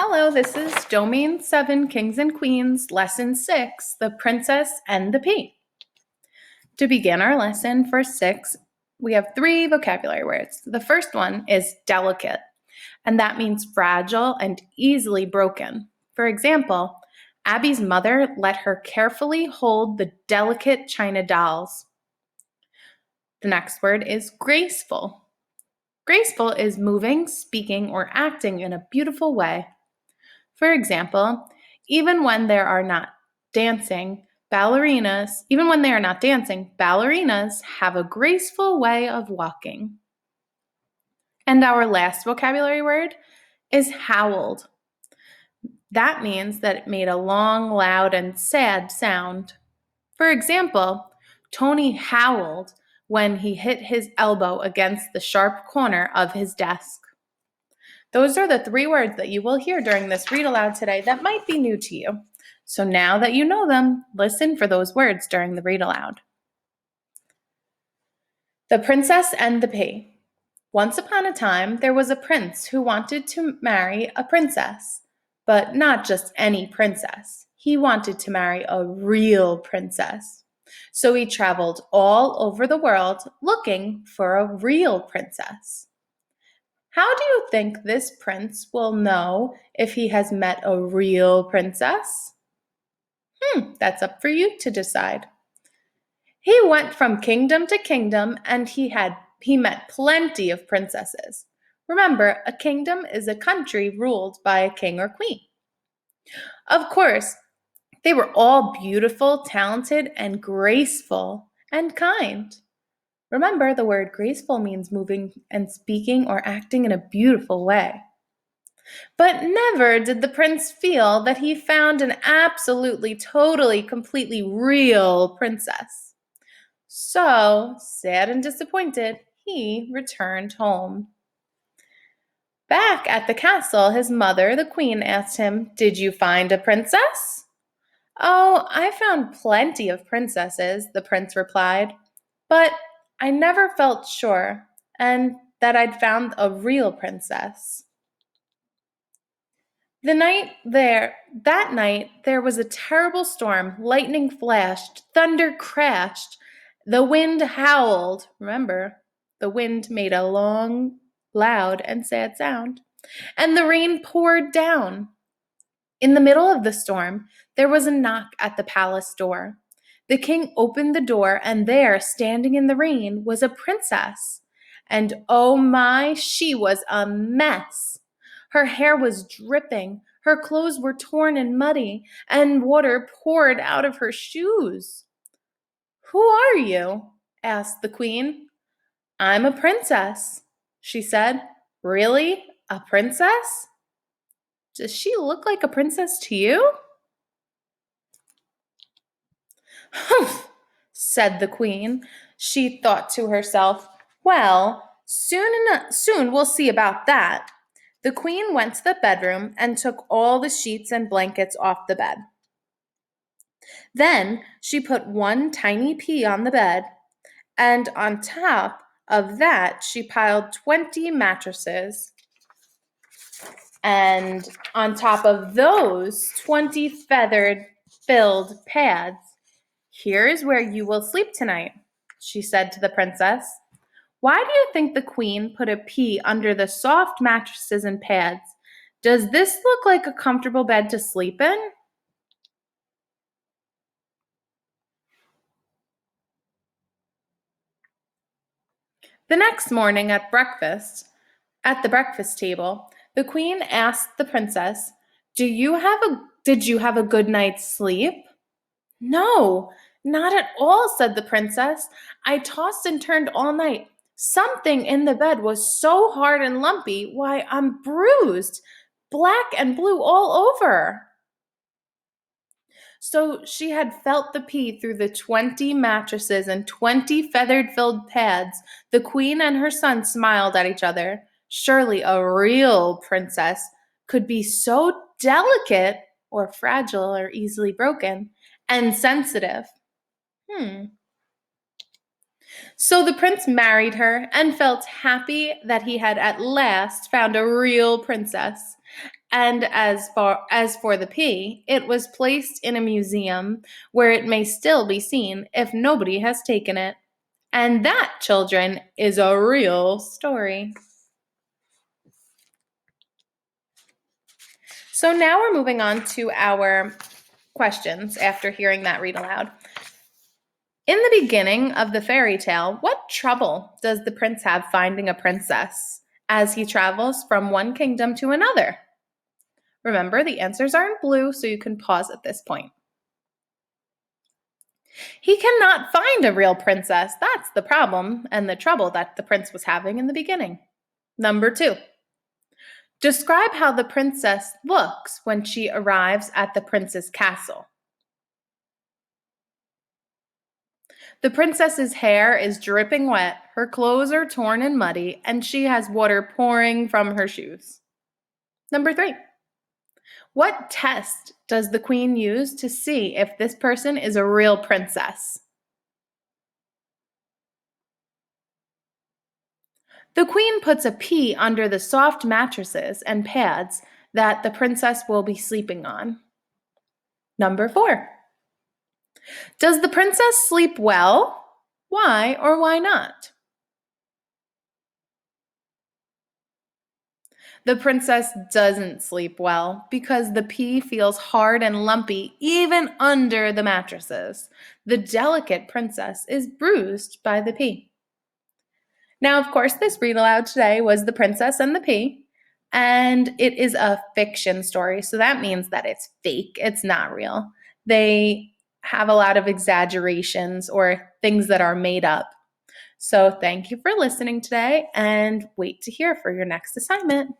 Hello, this is Domain 7 Kings and Queens, Lesson 6, The Princess and the Pea. To begin our lesson for 6, we have 3 vocabulary words. The first one is delicate, and that means fragile and easily broken. For example, Abby's mother let her carefully hold the delicate china dolls. The next word is graceful. Graceful is moving, speaking, or acting in a beautiful way. For example, even when they are not dancing, ballerinas have a graceful way of walking. And our last vocabulary word is howled. That means that it made a long, loud, and sad sound. For example, Tony howled when he hit his elbow against the sharp corner of his desk. Those are the 3 words that you will hear during this read aloud today that might be new to you. So now that you know them, listen for those words during the read aloud. The Princess and the Pea. Once upon a time, there was a prince who wanted to marry a princess, but not just any princess. He wanted to marry a real princess. So he traveled all over the world looking for a real princess. How do you think this prince will know if he has met a real princess? That's up for you to decide. He went from kingdom to kingdom and he met plenty of princesses. Remember, a kingdom is a country ruled by a king or queen. Of course, they were all beautiful, talented, and graceful and kind. Remember, the word graceful means moving and speaking or acting in a beautiful way. But never did the prince feel that he found an absolutely, totally, completely real princess. So, sad and disappointed, he returned home. Back at the castle, his mother, the queen, asked him, "Did you find a princess?" "Oh, I found plenty of princesses," the prince replied, "but I never felt sure and that I'd found a real princess." That night there was a terrible storm. Lightning flashed, thunder crashed, the wind howled. Remember, the wind made a long, loud, and sad sound. And the rain poured down. In the middle of the storm, there was a knock at the palace door. The king opened the door, and there, standing in the rain, was a princess. And oh my, she was a mess. Her hair was dripping, her clothes were torn and muddy, and water poured out of her shoes. "Who are you?" asked the queen. "I'm a princess," she said. "Really? A princess? Does she look like a princess to you?" "Humph," said the queen. She thought to herself, "Well, soon we'll see about that." The queen went to the bedroom and took all the sheets and blankets off the bed. Then she put one tiny pea on the bed, and on top of that, she piled 20 mattresses. And on top of those 20 feather-filled pads. "Here's where you will sleep tonight," she said to the princess. Why do you think the queen put a pea under the soft mattresses and pads? Does this look like a comfortable bed to sleep in? The next morning at the breakfast table, the queen asked the princess, Did you have a good night's sleep?" "No, not at all," said the princess. "I tossed and turned all night. Something in the bed was so hard and lumpy, why, I'm bruised, black and blue all over." So she had felt the pea through the 20 mattresses and 20 feathered-filled pads. The queen and her son smiled at each other. Surely a real princess could be so delicate or fragile or easily broken and sensitive. So the prince married her and felt happy that he had at last found a real princess. And as for the P, it was placed in a museum where it may still be seen if nobody has taken it. And that, children, is a real story. So now we're moving on to our questions after hearing that read aloud. In the beginning of the fairy tale, what trouble does the prince have finding a princess as he travels from one kingdom to another? Remember, the answers are in blue, so you can pause at this point. He cannot find a real princess. That's the problem and the trouble that the prince was having in the beginning. Number 2. Describe how the princess looks when she arrives at the prince's castle. The princess's hair is dripping wet, her clothes are torn and muddy, and she has water pouring from her shoes. Number 3. What test does the queen use to see if this person is a real princess? The queen puts a pea under the soft mattresses and pads that the princess will be sleeping on. Number 4. Does the princess sleep well? Why or why not? The princess doesn't sleep well because the pea feels hard and lumpy even under the mattresses. The delicate princess is bruised by the pea. Now, of course, this read aloud today was The Princess and the Pea, and it is a fiction story, so that means that it's fake. It's not real. They have a lot of exaggerations or things that are made up. So thank you for listening today, and wait to hear for your next assignment.